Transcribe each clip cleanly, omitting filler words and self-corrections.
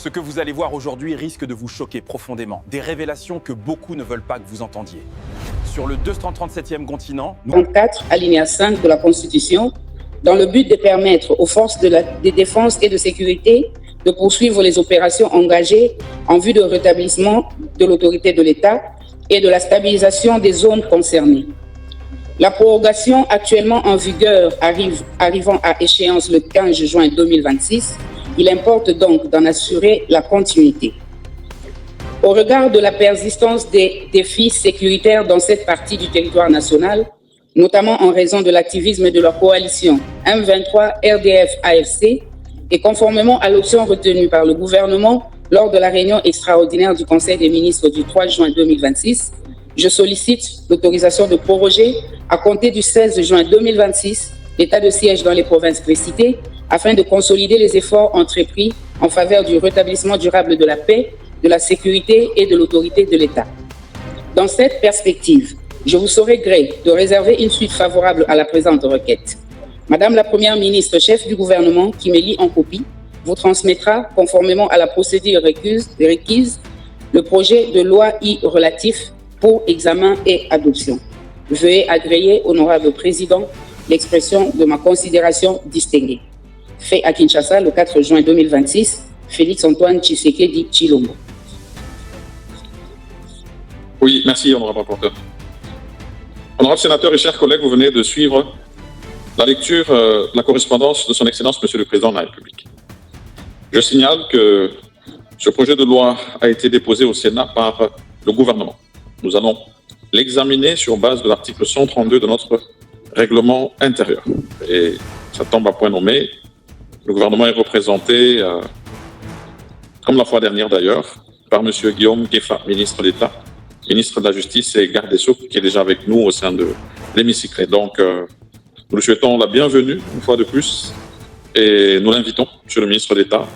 Ce que vous allez voir aujourd'hui risque de vous choquer profondément. Des révélations que beaucoup ne veulent pas que vous entendiez. Sur le 237e continent... 34, alinéa 5 de la Constitution, dans le but de permettre aux forces de défense et de sécurité de poursuivre les opérations engagées en vue de rétablissement de l'autorité de l'État et de la stabilisation des zones concernées. La prorogation actuellement en vigueur arrivant à échéance le 15 juin 2026, il importe donc d'en assurer la continuité. Au regard de la persistance des défis sécuritaires dans cette partie du territoire national, notamment en raison de l'activisme de la coalition M23 RDF-AFC, et conformément à l'option retenue par le gouvernement lors de la réunion extraordinaire du Conseil des ministres du 3 juin 2026, je sollicite l'autorisation de proroger à compter du 16 juin 2026 l'état de siège dans les provinces précitées afin de consolider les efforts entrepris en faveur du rétablissement durable de la paix, de la sécurité et de l'autorité de l'État. Dans cette perspective, je vous saurai gré de réserver une suite favorable à la présente requête. Madame la Première ministre, chef du gouvernement, qui me lit en copie, vous transmettra, conformément à la procédure requise, le projet de loi y relatif pour examen et adoption. Veuillez agréer, honorable président, l'expression de ma considération distinguée. Fait à Kinshasa le 4 juin 2026, Félix-Antoine Tshisekedi Tshilombo. Oui, merci, honorable rapporteur. Honorable sénateur et chers collègues, vous venez de suivre la lecture de la correspondance de son Excellence, Monsieur le Président de la République. Je signale que ce projet de loi a été déposé au Sénat par le gouvernement. Nous allons l'examiner sur base de l'article 132 de notre règlement intérieur. Et ça tombe à point nommé. Le gouvernement est représenté, comme la fois dernière d'ailleurs, par M. Guillaume Gueffa, ministre d'État, ministre de la Justice et garde des Sceaux, qui est déjà avec nous au sein de l'hémicycle. Donc, nous lui souhaitons la bienvenue, une fois de plus, et nous l'invitons, M. le ministre d'État,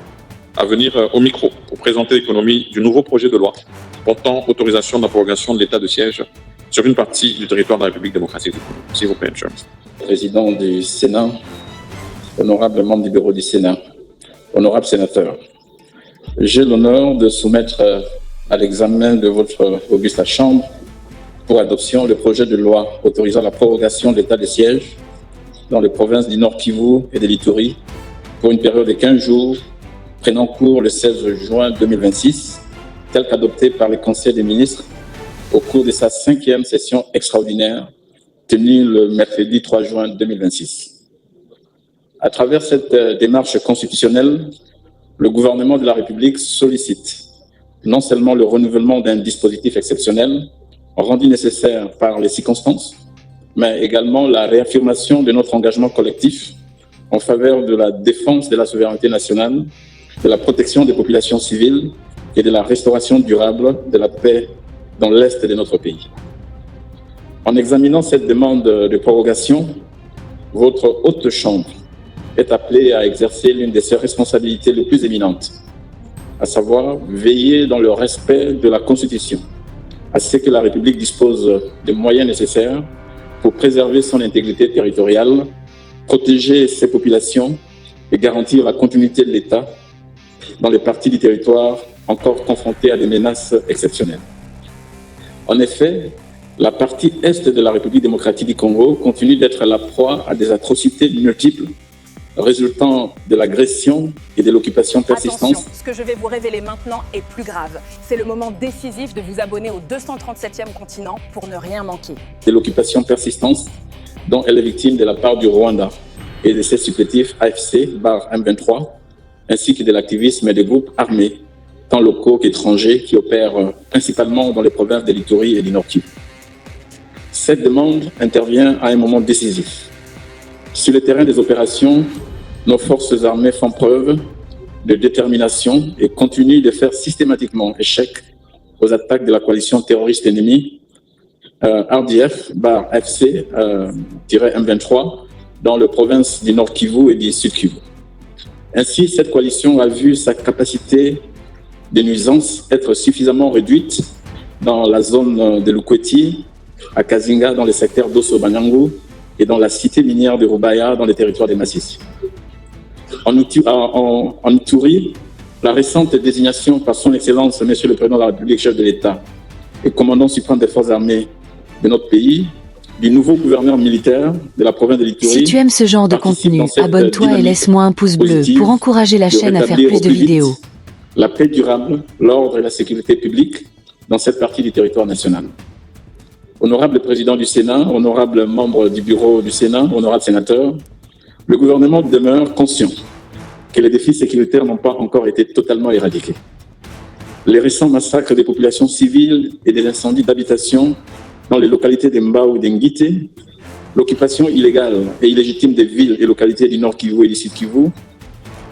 à venir au micro pour présenter l'économie du nouveau projet de loi portant autorisation de la prorogation de l'état de siège sur une partie du territoire de la République démocratique du Congo. S'il vous plaît, M. Président du Sénat, honorable membre du bureau du Sénat, honorable sénateur, j'ai l'honneur de soumettre à l'examen de votre auguste Chambre pour adoption le projet de loi autorisant la prorogation de l'état de siège dans les provinces du Nord Kivu et de l'Ituri pour une période de 15 jours prenant cours le 16 juin 2026, tel qu'adopté par le Conseil des ministres au cours de sa 5e session extraordinaire tenue le mercredi 3 juin 2026. À travers cette démarche constitutionnelle, le gouvernement de la République sollicite non seulement le renouvellement d'un dispositif exceptionnel rendu nécessaire par les circonstances, mais également la réaffirmation de notre engagement collectif en faveur de la défense de la souveraineté nationale, de la protection des populations civiles et de la restauration durable de la paix dans l'Est de notre pays. En examinant cette demande de prorogation, votre haute chambre est appelée à exercer l'une de ses responsabilités les plus éminentes, à savoir veiller dans le respect de la Constitution, à ce que la République dispose des moyens nécessaires pour préserver son intégrité territoriale, protéger ses populations et garantir la continuité de l'État dans les parties du territoire encore confrontées à des menaces exceptionnelles. En effet, la partie est de la République démocratique du Congo continue d'être la proie à des atrocités multiples résultant de l'agression et de l'occupation persistante. Attention, ce que je vais vous révéler maintenant est plus grave. C'est le moment décisif de vous abonner au 237e continent pour ne rien manquer. De l'occupation persistante dont elle est victime de la part du Rwanda et de ses supplétifs AFC/M23, ainsi que de l'activisme des groupes armés, tant locaux qu'étrangers, qui opèrent principalement dans les provinces de l'Ituri et du Nord Kivu. Cette demande intervient à un moment décisif. Sur le terrain des opérations, nos forces armées font preuve de détermination et continuent de faire systématiquement échec aux attaques de la coalition terroriste ennemie RDF/FC-M23 dans les provinces du Nord Kivu et du Sud Kivu. Ainsi, cette coalition a vu sa capacité de nuisance être suffisamment réduite dans la zone de Lukweti, à Kazinga dans le secteur d'Osso-Banyangu et dans la cité minière de Rubaya dans les territoires des Massissi. En Ituri, La récente désignation par son Excellence, Monsieur le Président de la République, chef de l'État et commandant suprême des forces armées de notre pays, du nouveau gouverneur militaire de la province de l'Ituri. Si tu aimes ce genre de contenu, abonne-toi et laisse-moi un pouce bleu pour encourager la chaîne à faire plus de vidéos. La paix durable, l'ordre et la sécurité publique dans cette partie du territoire national. Honorable Président du Sénat, honorable membre du bureau du Sénat, honorable sénateur, le gouvernement demeure conscient que les défis sécuritaires n'ont pas encore été totalement éradiqués. Les récents massacres des populations civiles et des incendies d'habitation dans les localités de Mbao et d'Ngité, l'occupation illégale et illégitime des villes et localités du Nord Kivu et du Sud Kivu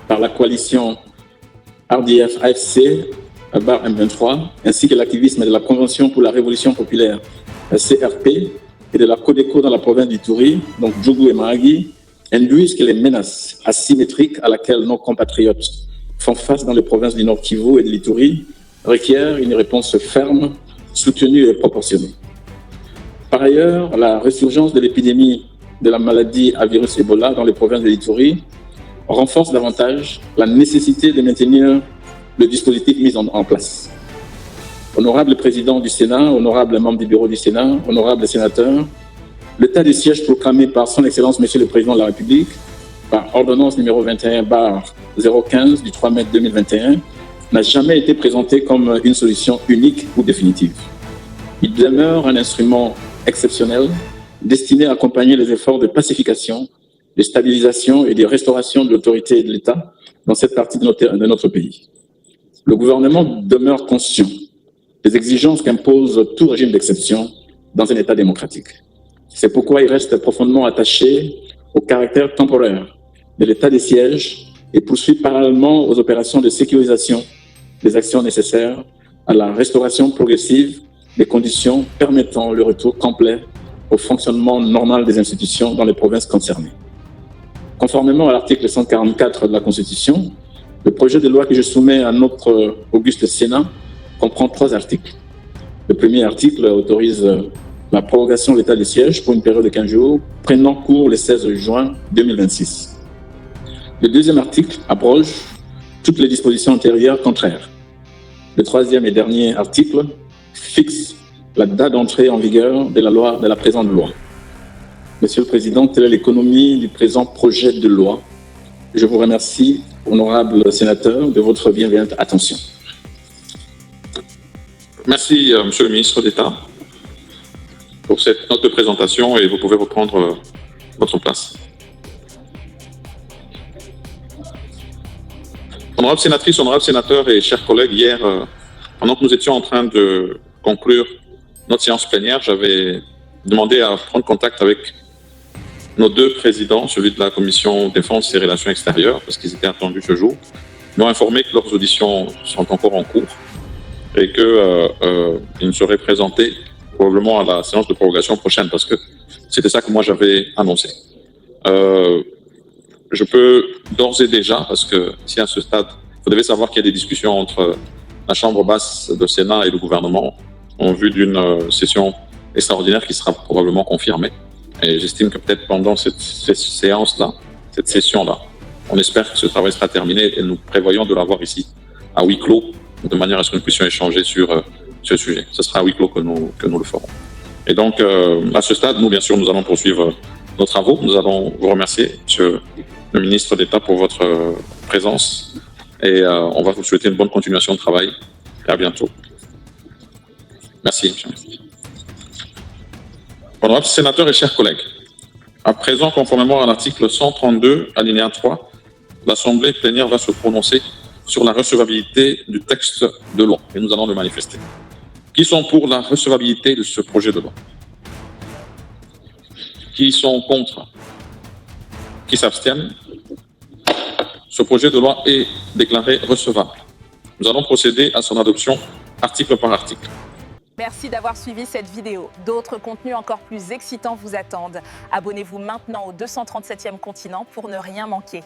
par la coalition RDF-AFC, M23, ainsi que l'activisme de la Convention pour la Révolution populaire, CRP, et de la Codeco dans la province d'Ituri, donc Djougou et Mahagi, induisent que les menaces asymétriques à laquelle nos compatriotes font face dans les provinces du Nord Kivu et de l'Ituri requièrent une réponse ferme, soutenue et proportionnée. Par ailleurs, la résurgence de l'épidémie de la maladie à virus Ebola dans les provinces de l'Ituri renforce davantage la nécessité de maintenir le dispositif mis en place. Honorable Président du Sénat, honorable membre du bureau du Sénat, honorable sénateur, l'état de siège proclamé par son Excellence Monsieur le Président de la République par ordonnance numéro 21/015 du 3 mai 2021 n'a jamais été présenté comme une solution unique ou définitive. Il demeure un instrument exceptionnel destiné à accompagner les efforts de pacification, de stabilisation et de restauration de l'autorité de l'État dans cette partie de notre pays. Le gouvernement demeure conscient des exigences qu'impose tout régime d'exception dans un État démocratique. C'est pourquoi il reste profondément attaché au caractère temporaire de l'état de siège et poursuit parallèlement aux opérations de sécurisation des actions nécessaires à la restauration progressive des conditions permettant le retour complet au fonctionnement normal des institutions dans les provinces concernées. Conformément à l'article 144 de la Constitution, le projet de loi que je soumets à notre auguste Sénat comprend 3 articles. Le premier article autorise la prorogation de l'état de siège pour une période de 15 jours, prenant cours le 16 juin 2026. Le deuxième article abroge toutes les dispositions antérieures contraires. Le troisième et dernier article fixe la date d'entrée en vigueur de la présente loi. Monsieur le Président, telle est l'économie du présent projet de loi. Je vous remercie, honorable sénateur, de votre bienveillante attention. Merci, Monsieur le ministre d'État, pour cette note de présentation et vous pouvez reprendre votre place. Honorables sénatrices, honorables sénateurs et chers collègues, hier, pendant que nous étions en train de conclure notre séance plénière, j'avais demandé à prendre contact avec nos 2 présidents, celui de la Commission Défense et Relations Extérieures, parce qu'ils étaient attendus ce jour. Ils m'ont informé que leurs auditions sont encore en cours et qu'ils ne seraient présentés probablement à la séance de prorogation prochaine, parce que c'était ça que moi j'avais annoncé. Je peux d'ores et déjà, parce que si à ce stade, vous devez savoir qu'il y a des discussions entre la Chambre basse de Sénat et le gouvernement en vue d'une session extraordinaire qui sera probablement confirmée. Et j'estime que peut-être pendant cette séance-là, cette session-là, on espère que ce travail sera terminé et nous prévoyons de l'avoir ici, à huis clos, de manière à ce que nous puissions échanger sur ce sujet. Ce sera à huis clos que nous le ferons. Et donc, à ce stade, nous, bien sûr, nous allons poursuivre nos travaux. Nous allons vous remercier, Monsieur le ministre d'État, pour votre présence. Et on va vous souhaiter une bonne continuation de travail. Et à bientôt. Merci, monsieur. Honorables sénateurs et chers collègues, à présent, conformément à l'article 132, alinéa 3, l'Assemblée plénière va se prononcer sur la recevabilité du texte de loi. Et nous allons le manifester. Qui sont pour la recevabilité de ce projet de loi? Qui sont contre? Qui s'abstiennent? Ce projet de loi est déclaré recevable. Nous allons procéder à son adoption article par article. Merci d'avoir suivi cette vidéo. D'autres contenus encore plus excitants vous attendent. Abonnez-vous maintenant au 237e continent pour ne rien manquer.